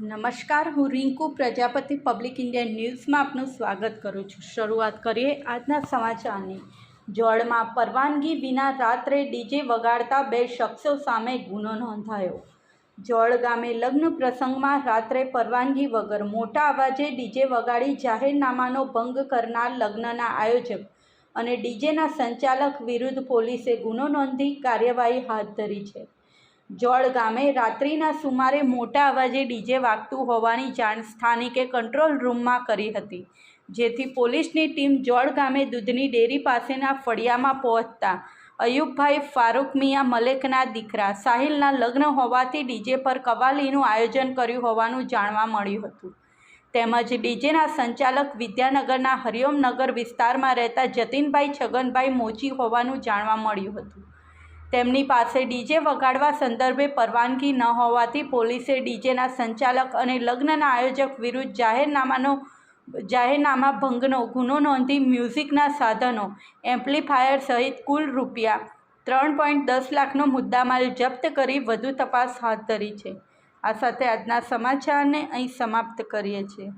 નમસ્કાર, હું Rinku Prajapati public India ન્યૂઝમાં આપનું સ્વાગત કરું છું। શરૂઆત કરીએ આજના સમાચારની। જોડમાં પરવાનગી વિના રાત્રે ડીજે વગાડતા 2 શખ્સો સામે ગુનો નોંધાયો। જોડ ગામે લગ્ન પ્રસંગમાં રાત્રે પરવાનગી વગર મોટા અવાજે ડીજે વગાડી જાહેરનામાનો ભંગ કરનાર લગ્નના આયોજક અને ડીજેના સંચાલક વિરુદ્ધ પોલીસે ગુનો નોંધી કાર્યવાહી હાથ ધરી છે। જોડ ગામે રાત્રિના સુમારે મોટા અવાજે ડીજે વાગતું હોવાની જાણ સ્થાનિકે કંટ્રોલ રૂમમાં કરી હતી, જેથી પોલીસની ટીમ જોડ ગામે દૂધની ડેરી પાસેના ફળિયામાં પહોંચતા અયુબભાઈ ફારૂક મિયા મલેકના દીકરા સાહિલના લગ્ન હોવાથી ડીજે પર કવાલીનું આયોજન કર્યું હોવાનું જાણવા મળ્યું હતું। તેમજ ડીજેના સંચાલક વિદ્યાનગરના હરિઓમનગર વિસ્તારમાં રહેતા જતીનભાઈ છગનભાઈ મોચી હોવાનું જાણવા મળ્યું હતું। તેમની પાસે ડીજે વગાડવા સંદર્ભે પરવાનગી ન હોવાથી પોલીસે ડીજેના સંચાલક અને લગ્નના આયોજક વિરુદ્ધ જાહેરનામા ભંગનો ગુનો નોંધી મ્યુઝિકના સાધનો, એમ્પ્લીફાયર સહિત કુલ ₹3.10 લાખનો મુદ્દામાલ જપ્ત કરી વધુ તપાસ હાથ ધરી છે। આ સાથે આજના સમાચારને અહીં સમાપ્ત કરીએ છીએ।